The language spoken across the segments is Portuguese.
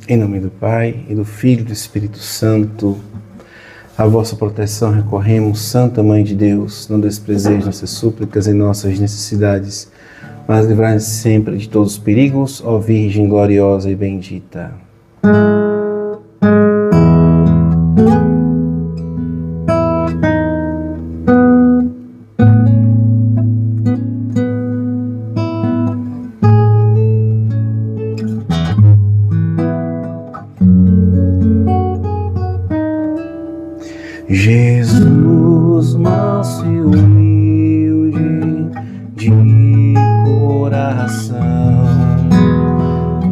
Em nome do Pai, e do Filho e do Espírito Santo, a vossa proteção recorremos, Santa Mãe de Deus, não desprezeis nossas súplicas e nossas necessidades, mas livrai-nos sempre de todos os perigos, ó Virgem gloriosa e bendita. Jesus, manso e humilde de coração,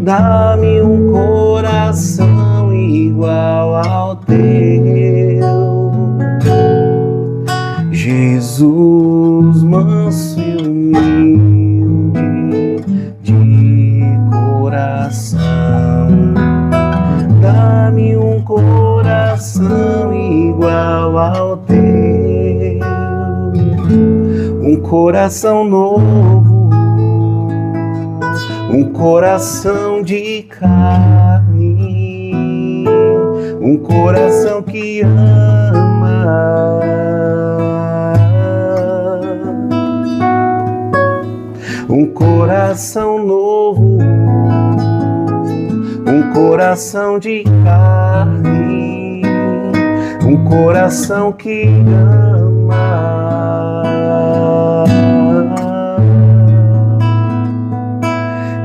dá-me um coração igual ao teu. Jesus, manso e humilde de coração, dá-me um coração igual ao teu, um coração novo, um coração de carne, um coração que ama, um coração novo, um coração de carne, um coração que ama.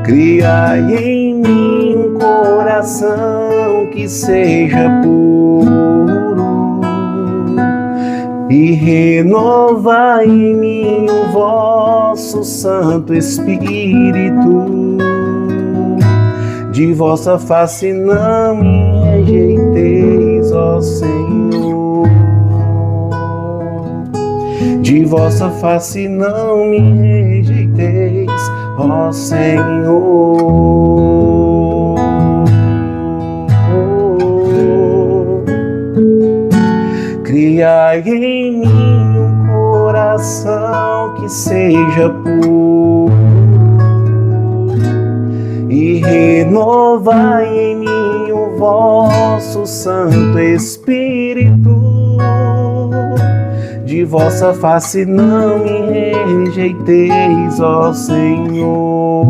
Criai em mim um coração que seja puro e renovai em mim o vosso Santo Espírito. De vossa face não me rejeiteis, ó Senhor. De vossa face não me rejeiteis, ó Senhor. Criai em mim um coração que seja puro e renovai em mim o vosso Santo Espírito. De vossa face não me rejeiteis, ó Senhor.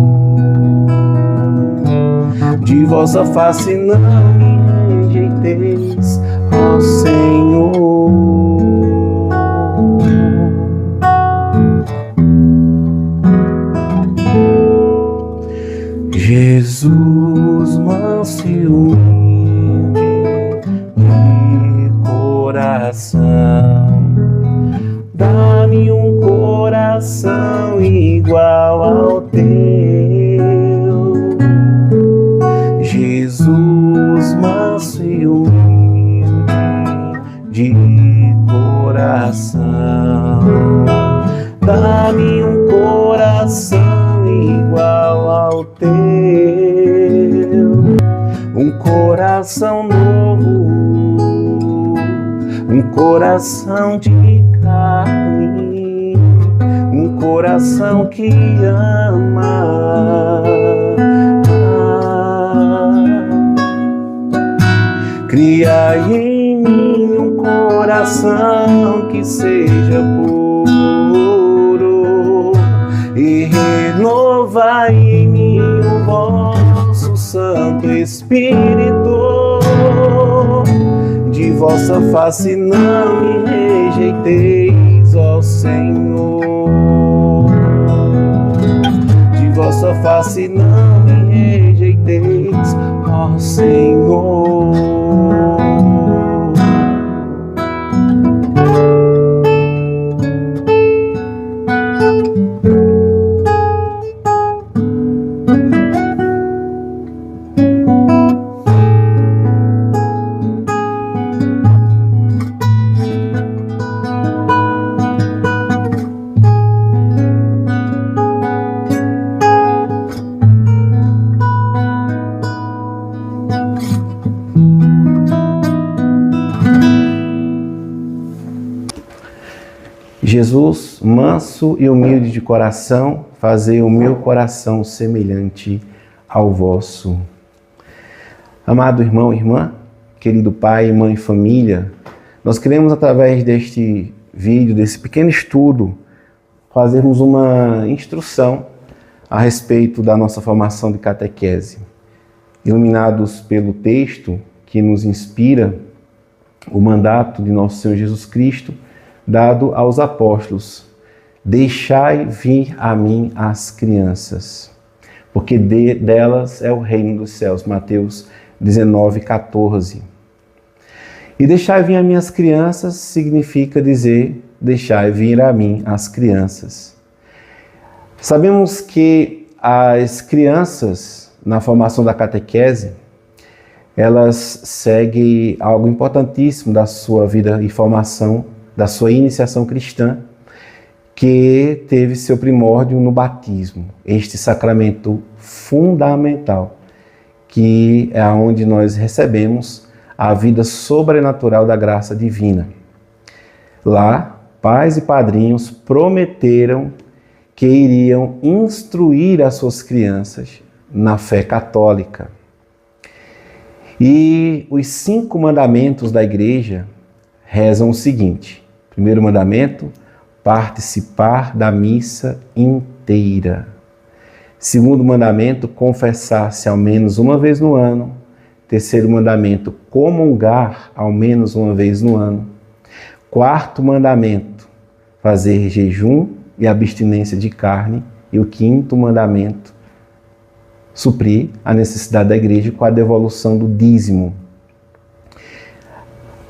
De vossa face não me rejeiteis, ó Senhor. Jesus, manso e humilde de coração, dá-me um coração igual ao teu. Jesus, manso e humilde de coração, dá-me um coração igual ao teu, um coração novo, um coração de carne, um coração que ama. Criai em mim um coração que seja puro e renovai em mim o vosso Santo Espírito. De vossa face não me rejeiteis, ó Senhor. De vossa face não me rejeiteis, ó Senhor. Jesus, manso e humilde de coração, fazei o meu coração semelhante ao vosso. Amado irmão e irmã, querido pai, mãe, família, nós queremos, através deste vídeo, desse pequeno estudo, fazermos uma instrução a respeito da nossa formação de catequese. Iluminados pelo texto que nos inspira o mandato de nosso Senhor Jesus Cristo, dado aos apóstolos: deixai vir a mim as crianças, porque delas é o reino dos céus. Mateus 19:14. E deixai vir a mim as crianças significa dizer: deixai vir a mim as crianças. Sabemos que as crianças, na formação da catequese, elas seguem algo importantíssimo da sua vida e formação, da sua iniciação cristã, que teve seu primórdio no batismo, este sacramento fundamental, que é onde nós recebemos a vida sobrenatural da graça divina. Lá, pais e padrinhos prometeram que iriam instruir as suas crianças na fé católica. E os 5 mandamentos da igreja rezam o seguinte: primeiro mandamento, participar da missa inteira. Segundo mandamento, confessar-se ao menos uma vez no ano. Terceiro mandamento, comungar ao menos uma vez no ano. Quarto mandamento, fazer jejum e abstinência de carne. E o quinto mandamento, suprir a necessidade da igreja com a devolução do dízimo.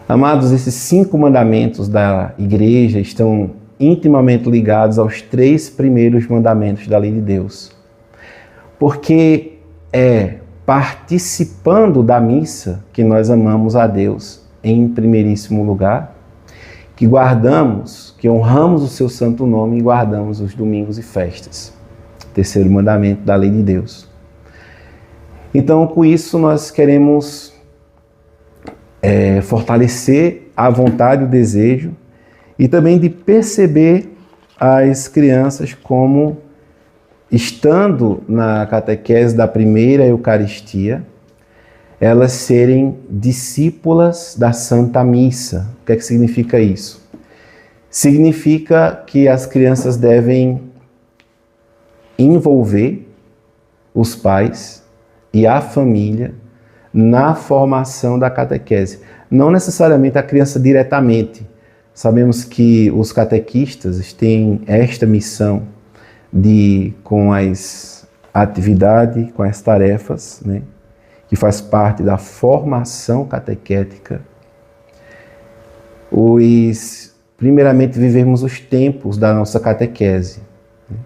Amados, esses 5 mandamentos da igreja estão intimamente ligados aos 3 primeiros mandamentos da lei de Deus. Porque é participando da missa que nós amamos a Deus em primeiríssimo lugar, que guardamos, que honramos o seu santo nome e guardamos os domingos e festas. Terceiro mandamento da lei de Deus. Então, com isso, nós queremos fortalecer a vontade e o desejo e também de perceber as crianças como estando na catequese da primeira Eucaristia, elas serem discípulas da Santa Missa. O que é que significa isso? Significa que as crianças devem envolver os pais e a família na formação da catequese. Não necessariamente a criança diretamente. Sabemos que os catequistas têm esta missão de, com as atividades, com as tarefas, né, que faz parte da formação catequética, primeiramente vivermos os tempos da nossa catequese, né,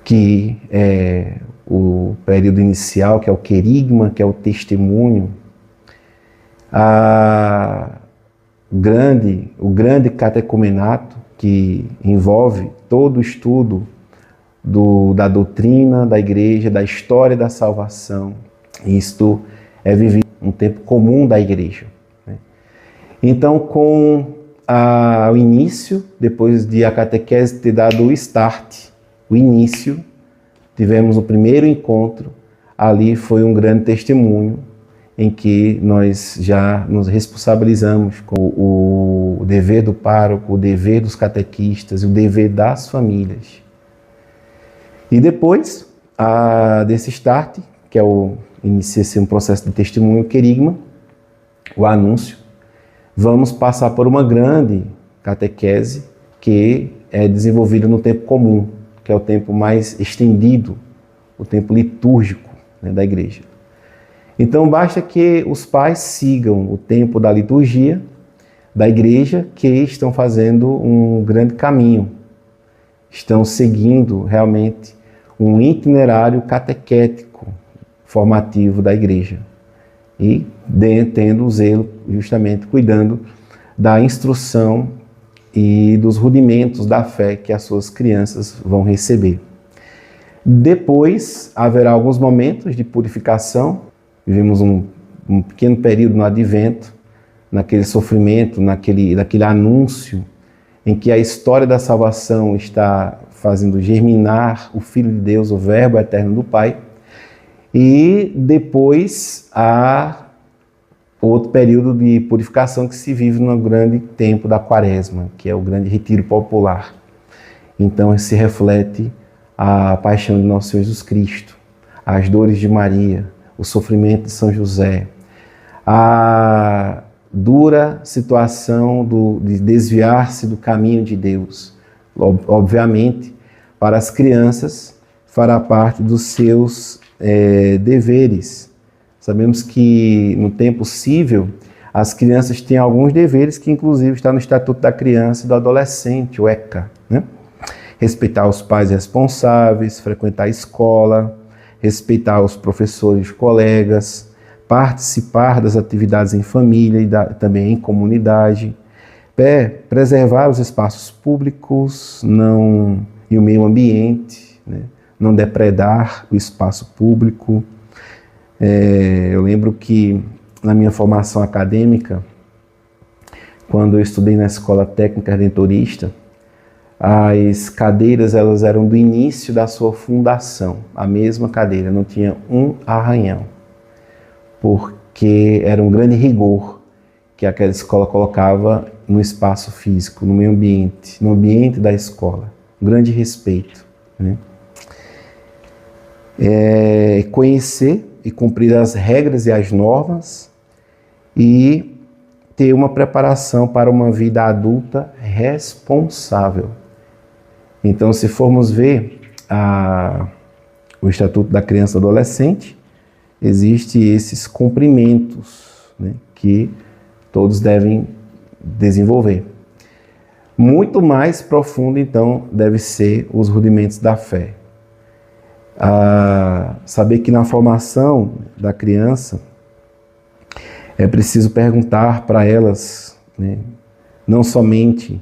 que é o período inicial, que é o querigma, que é o testemunho, o grande catecumenato, que envolve todo o estudo da doutrina da igreja, da história da salvação. Isto é vivido um tempo comum da igreja, né? Então, com o início, depois de a catequese ter dado o start, o início, tivemos o primeiro encontro. Ali foi um grande testemunho em que nós já nos responsabilizamos com o dever do pároco, o dever dos catequistas e o dever das famílias. E depois desse start, que inicia-se um processo de testemunho, querigma, o anúncio, vamos passar por uma grande catequese que é desenvolvida no tempo comum, que é o tempo mais estendido, o tempo litúrgico, né, da igreja. Então basta que os pais sigam o tempo da liturgia da igreja, que estão fazendo um grande caminho, estão seguindo realmente um itinerário catequético formativo da igreja e tendo o zelo, justamente cuidando da instrução e dos rudimentos da fé que as suas crianças vão receber. Depois haverá alguns momentos de purificação. Vivemos um pequeno período no Advento, naquele sofrimento, naquele anúncio em que a história da salvação está fazendo germinar o Filho de Deus, o Verbo eterno do Pai. E depois há outro período de purificação que se vive no grande tempo da Quaresma, que é o grande retiro popular. Então se reflete a paixão de nosso Senhor Jesus Cristo, as dores de Maria, o sofrimento de São José, a dura situação de desviar-se do caminho de Deus. Obviamente, para as crianças, fará parte dos seus deveres. Sabemos que no tempo cível, as crianças têm alguns deveres que inclusive está no Estatuto da Criança e do Adolescente, o ECA, né? Respeitar os pais responsáveis, frequentar a escola, respeitar os professores e colegas, participar das atividades em família e também em comunidade, preservar os espaços públicos e o meio ambiente, né? Não depredar o espaço público. Eu lembro que na minha formação acadêmica, quando eu estudei na Escola Técnica Redentorista, as cadeiras elas eram do início da sua fundação, a mesma cadeira, não tinha um arranhão, porque era um grande rigor que aquela escola colocava no espaço físico, no meio ambiente, no ambiente da escola, um grande respeito, né? Conhecer e cumprir as regras e as normas e ter uma preparação para uma vida adulta responsável. Então, se formos ver o Estatuto da Criança e do Adolescente, existem esses cumprimentos, né, que todos devem desenvolver. Muito mais profundo, então, deve ser os rudimentos da fé. Saber que na formação da criança é preciso perguntar para elas, né, não somente,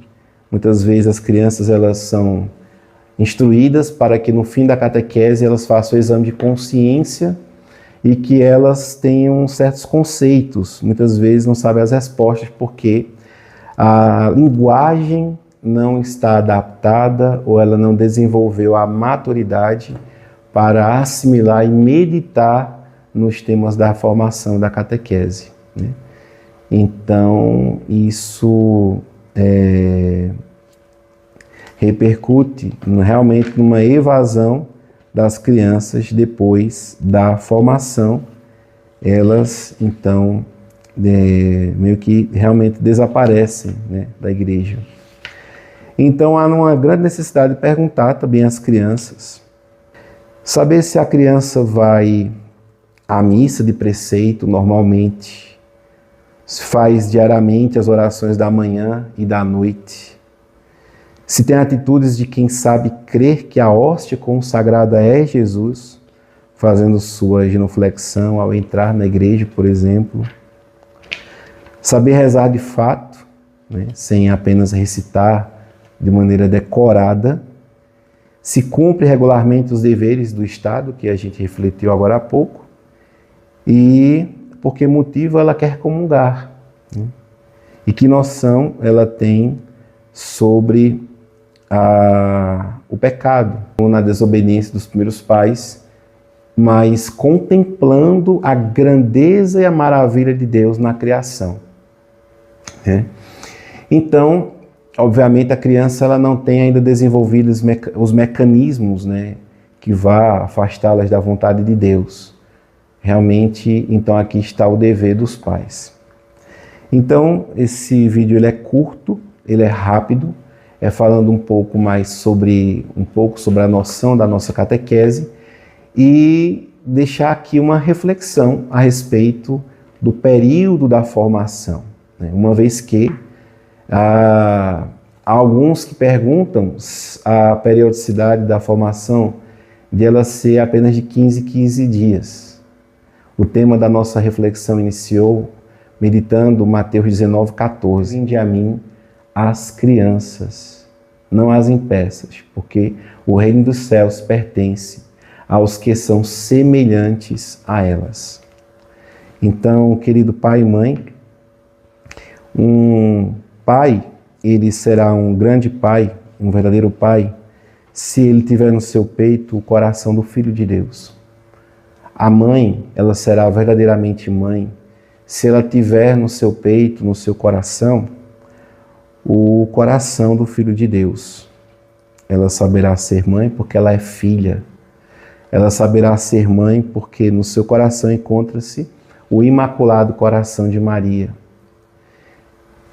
muitas vezes as crianças elas são instruídas para que no fim da catequese elas façam o exame de consciência e que elas tenham certos conceitos, muitas vezes não sabem as respostas porque a linguagem não está adaptada ou ela não desenvolveu a maturidade para assimilar e meditar nos temas da formação da catequese, né? Então, isso repercute realmente numa evasão das crianças depois da formação. Elas, então, meio que realmente desaparecem, né, da igreja. Então, há uma grande necessidade de perguntar também às crianças, saber se a criança vai à missa de preceito normalmente, se faz diariamente as orações da manhã e da noite, se tem atitudes de quem sabe crer que a hóstia consagrada é Jesus, fazendo sua genuflexão ao entrar na igreja, por exemplo. Saber rezar de fato, né, sem apenas recitar de maneira decorada. Se cumpre regularmente os deveres do Estado, que a gente refletiu agora há pouco, e por que motivo ela quer comungar, né? E que noção ela tem sobre o pecado, na desobediência dos primeiros pais, mas contemplando a grandeza e a maravilha de Deus na criação, né? Então, obviamente, a criança ela não tem ainda desenvolvido os mecanismos, né, que vá afastá-las da vontade de Deus. Realmente, então, aqui está o dever dos pais. Então, esse vídeo ele é curto, ele é rápido, falando um pouco sobre a noção da nossa catequese e deixar aqui uma reflexão a respeito do período da formação, né? Uma vez que há alguns que perguntam a periodicidade da formação de ela ser apenas de 15 dias. O tema da nossa reflexão iniciou meditando Mateus 19:14. Vinde a mim as crianças, não as impeças, porque o reino dos céus pertence aos que são semelhantes a elas. Então, querido pai e mãe, um pai, ele será um grande pai, um verdadeiro pai, se ele tiver no seu peito o coração do Filho de Deus. a mãe, ela será verdadeiramente mãe se ela tiver no seu peito, no seu coração, o coração do Filho de Deus. Ela saberá ser mãe porque ela é filha. Ela saberá ser mãe porque no seu coração encontra-se o Imaculado Coração de Maria.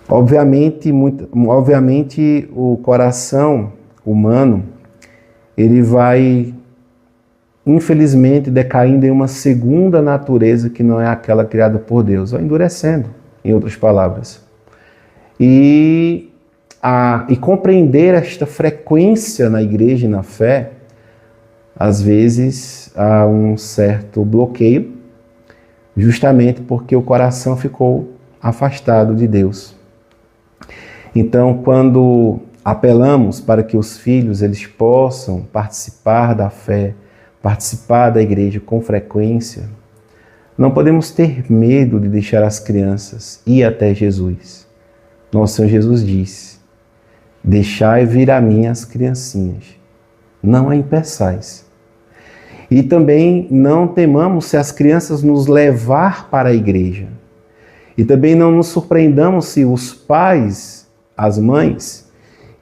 Obviamente, o coração humano, ele vai, infelizmente, decaindo em uma segunda natureza que não é aquela criada por Deus, vai endurecendo, em outras palavras. E compreender esta frequência na igreja e na fé, às vezes há um certo bloqueio, justamente porque o coração ficou afastado de Deus. Então, quando apelamos para que os filhos eles possam participar da fé, participar da igreja com frequência, não podemos ter medo de deixar as crianças ir até Jesus. Nosso Senhor Jesus diz: deixai vir a mim as criancinhas, não a impeçais. E também não temamos se as crianças nos levar para a igreja. E também não nos surpreendamos se os pais, as mães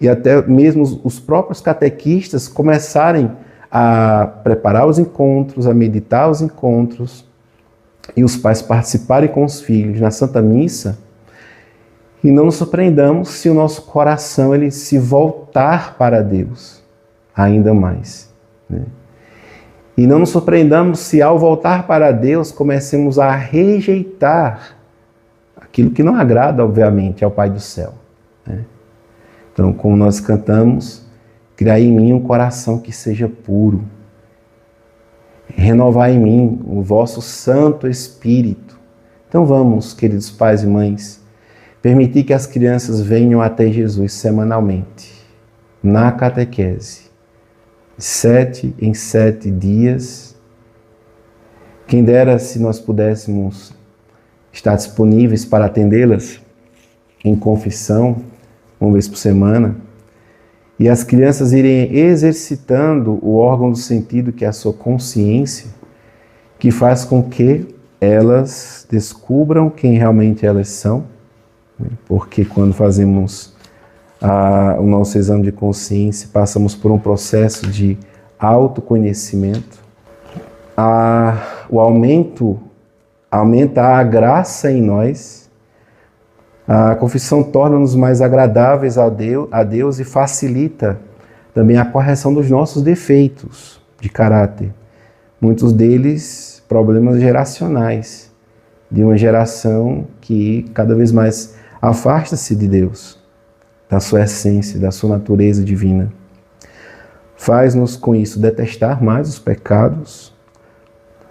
e até mesmo os próprios catequistas começarem a preparar os encontros, a meditar os encontros e os pais participarem com os filhos na Santa Missa, e não nos surpreendamos se o nosso coração ele se voltar para Deus ainda mais, né? E não nos surpreendamos se ao voltar para Deus comecemos a rejeitar aquilo que não agrada, obviamente, ao Pai do céu, né? Então, como nós cantamos, criai em mim um coração que seja puro, renovar em mim o vosso Santo Espírito. Então vamos, queridos pais e mães, permitir que as crianças venham até Jesus semanalmente, na catequese, 7 em 7 dias. Quem dera se nós pudéssemos estar disponíveis para atendê-las em confissão, uma vez por semana, e as crianças irem exercitando o órgão do sentido, que é a sua consciência, que faz com que elas descubram quem realmente elas são, porque quando fazemos o nosso exame de consciência, passamos por um processo de autoconhecimento. Aumenta a graça em nós. A confissão torna-nos mais agradáveis a Deus e facilita também a correção dos nossos defeitos de caráter. Muitos deles problemas geracionais, de uma geração que cada vez mais afasta-se de Deus, da sua essência, da sua natureza divina. Faz-nos com isso detestar mais os pecados,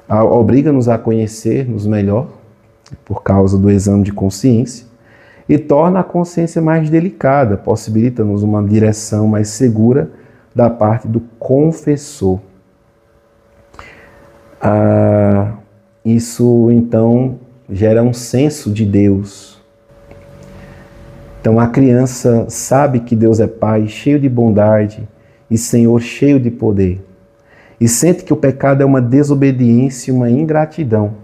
obriga-nos a conhecer-nos melhor, por causa do exame de consciência, e torna a consciência mais delicada, possibilita-nos uma direção mais segura da parte do confessor. Isso, então, gera um senso de Deus. Então, a criança sabe que Deus é Pai, cheio de bondade, e Senhor, cheio de poder. E sente que o pecado é uma desobediência e uma ingratidão.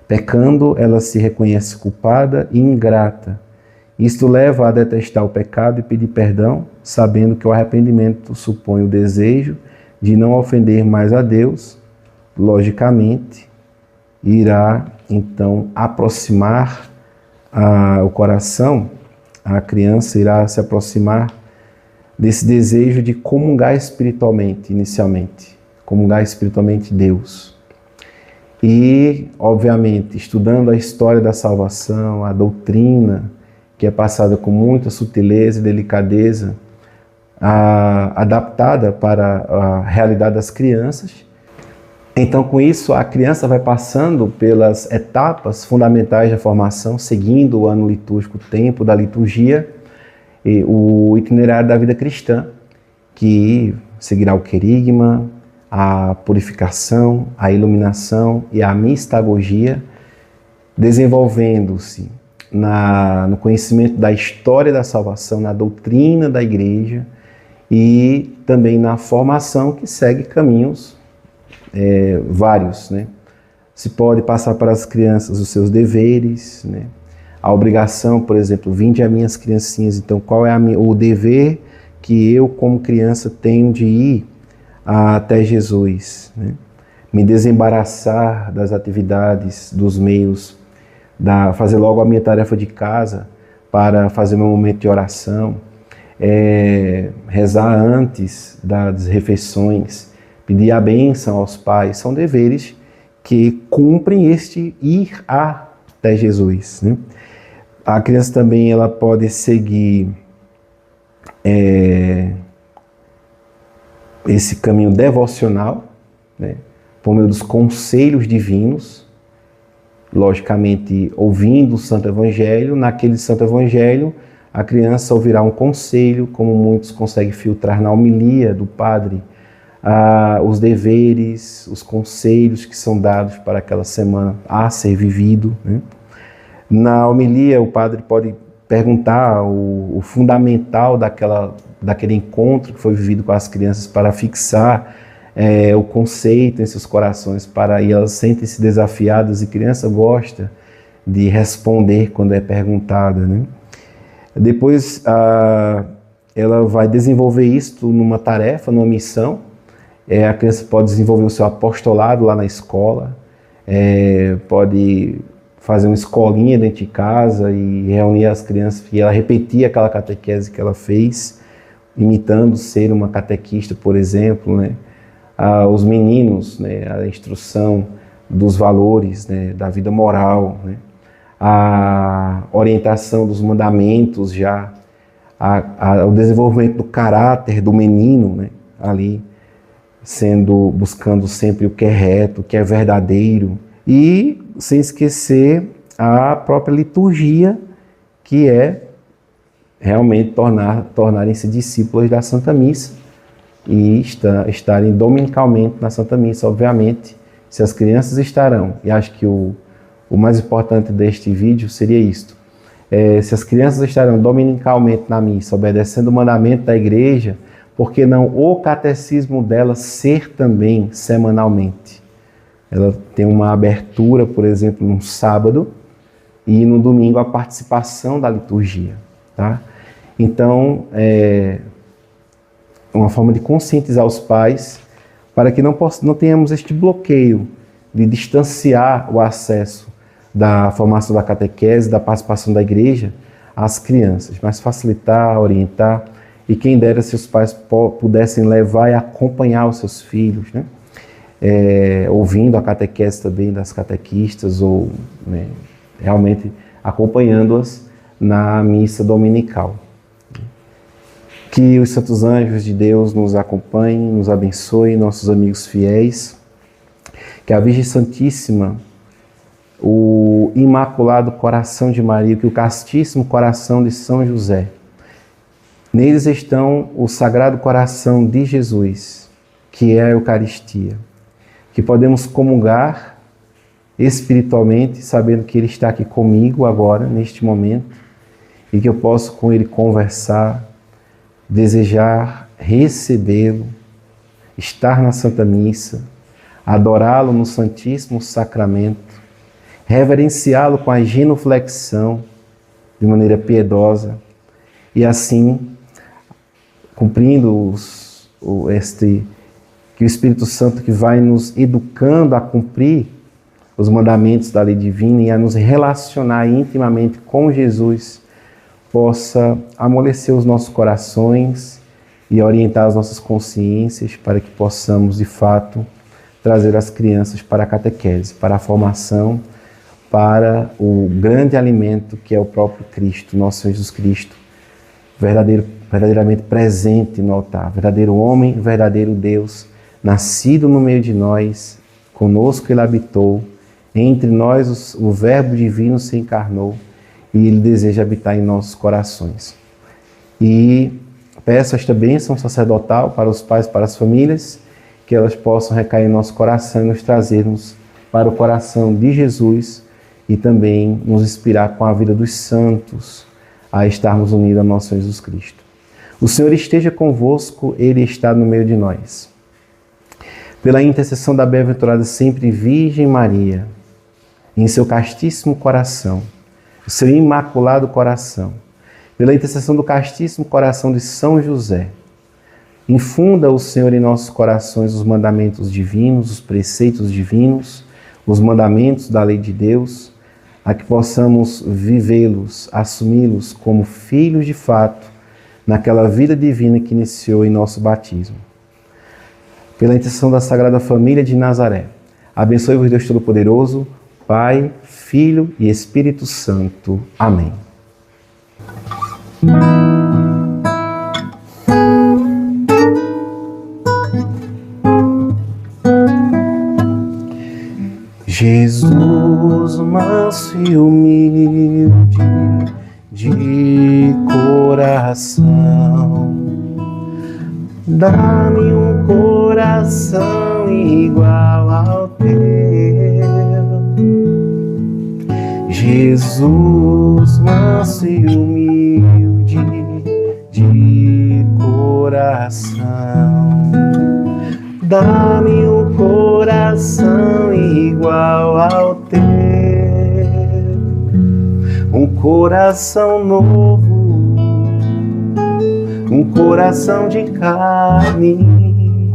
Pecando, ela se reconhece culpada e ingrata. Isto leva a detestar o pecado e pedir perdão, sabendo que o arrependimento supõe o desejo de não ofender mais a Deus. Logicamente, irá então aproximar o coração, a criança irá se aproximar desse desejo de comungar espiritualmente, inicialmente, comungar espiritualmente Deus. E, obviamente, estudando a história da salvação, a doutrina, que é passada com muita sutileza e delicadeza, adaptada para a realidade das crianças. Então, com isso, a criança vai passando pelas etapas fundamentais da formação, seguindo o ano litúrgico, o tempo da liturgia, e o itinerário da vida cristã, que seguirá o querigma, a purificação, a iluminação e a mistagogia, desenvolvendo-se no conhecimento da história da salvação, na doutrina da igreja e também na formação, que segue caminhos vários, né? se pode passar para as crianças os seus deveres, né? A obrigação, por exemplo, vinde a minhas criancinhas, então qual é o dever que eu, como criança, tenho de ir até Jesus, né? Me desembaraçar das atividades, dos meios, fazer logo a minha tarefa de casa para fazer meu momento de oração, rezar antes das refeições, pedir a bênção aos pais, são deveres que cumprem este ir até Jesus, né? A criança também ela pode seguir esse caminho devocional, né, por meio dos conselhos divinos, logicamente ouvindo o Santo Evangelho. Naquele Santo Evangelho, a criança ouvirá um conselho, como muitos conseguem filtrar na homilia do padre, os deveres, os conselhos que são dados para aquela semana a ser vivido, né? Na homilia, o padre pode perguntar o fundamental daquele encontro que foi vivido com as crianças para fixar o conceito em seus corações, e elas sentem-se desafiadas, e criança gosta de responder quando é perguntada, né? Depois ela vai desenvolver isso numa tarefa, numa missão. A criança pode desenvolver o seu apostolado lá na escola, pode fazer uma escolinha dentro de casa e reunir as crianças e ela repetir aquela catequese que ela fez, imitando ser uma catequista, por exemplo, né? Os meninos, né? A instrução dos valores, né? Da vida moral, né? A orientação dos mandamentos já, o desenvolvimento do caráter do menino, né? Ali, buscando sempre o que é reto, o que é verdadeiro, e sem esquecer a própria liturgia, que é realmente tornarem-se discípulos da Santa Missa e estarem dominicalmente na Santa Missa. Obviamente, se as crianças estarão, e acho que o mais importante deste vídeo seria isto, se as crianças estarão dominicalmente na missa, obedecendo o mandamento da igreja, por que não o catecismo dela ser também semanalmente? Ela tem uma abertura, por exemplo, no sábado, e no domingo a participação da liturgia, tá? Então, uma forma de conscientizar os pais para que não tenhamos este bloqueio de distanciar o acesso da formação da catequese, da participação da igreja às crianças, mas facilitar, orientar, e quem dera se os pais pudessem levar e acompanhar os seus filhos, né? Ouvindo a catequese também das catequistas, ou né, realmente acompanhando-as na missa dominical. Que os santos anjos de Deus nos acompanhem, nos abençoem, nossos amigos fiéis. Que a Virgem Santíssima, o Imaculado Coração de Maria, que o Castíssimo Coração de São José, neles estão o Sagrado Coração de Jesus, que é a Eucaristia. Que podemos comungar espiritualmente, sabendo que Ele está aqui comigo agora, neste momento, e que eu posso com Ele conversar, desejar recebê-lo, estar na Santa Missa, adorá-lo no Santíssimo Sacramento, reverenciá-lo com a genuflexão, de maneira piedosa, e assim, cumprindo que o Espírito Santo, que vai nos educando a cumprir os mandamentos da lei divina e a nos relacionar intimamente com Jesus, possa amolecer os nossos corações e orientar as nossas consciências para que possamos, de fato, trazer as crianças para a catequese, para a formação, para o grande alimento que é o próprio Cristo, nosso Senhor Jesus Cristo, verdadeiramente presente no altar, verdadeiro homem, verdadeiro Deus, nascido no meio de nós, conosco Ele habitou, entre nós o Verbo divino se encarnou e Ele deseja habitar em nossos corações. E peço esta bênção sacerdotal para os pais, para as famílias, que elas possam recair em nosso coração e nos trazermos para o coração de Jesus e também nos inspirar com a vida dos santos a estarmos unidos a nosso Senhor Jesus Cristo. O Senhor esteja convosco, Ele está no meio de nós. pela intercessão da bem-aventurada sempre Virgem Maria, em seu castíssimo coração, o seu imaculado coração, pela intercessão do castíssimo coração de São José, infunda o Senhor em nossos corações os mandamentos divinos, os preceitos divinos, os mandamentos da lei de Deus, a que possamos vivê-los, assumi-los como filhos de fato, naquela vida divina que iniciou em nosso batismo. Pela intercessão da Sagrada Família de Nazaré, abençoe-vos Deus Todo-Poderoso, Pai, Filho e Espírito Santo. Amém. Jesus, manso e humilde de coração, dá-me um coração igual ao teu. Jesus, manso e humilde de coração, dá-me um coração igual ao teu, um coração novo, um coração de carne,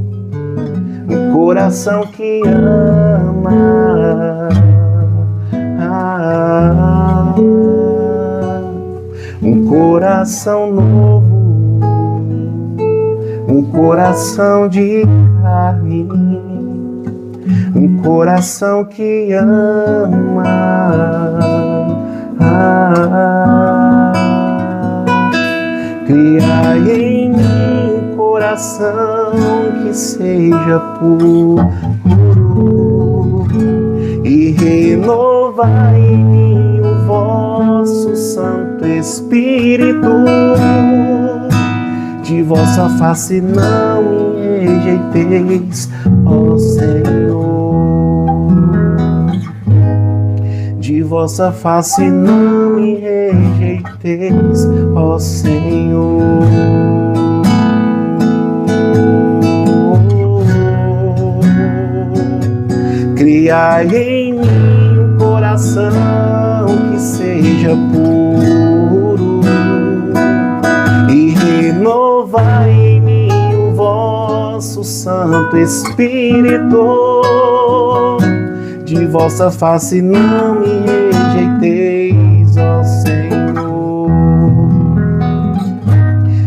um coração que ama, um coração novo, um coração de carne, um coração que ama. Criai em mim um coração que seja puro e renovai em mim o vosso Santo Espírito. De vossa face não me rejeiteis, ó Senhor. De vossa face não me rejeiteis, ó Senhor. Criai em mim um coração que seja puro e renovai em mim o vosso Santo Espírito. De vossa face não me rejeiteis, ó Senhor.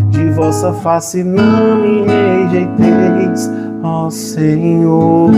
De vossa face não me rejeiteis, ó Senhor.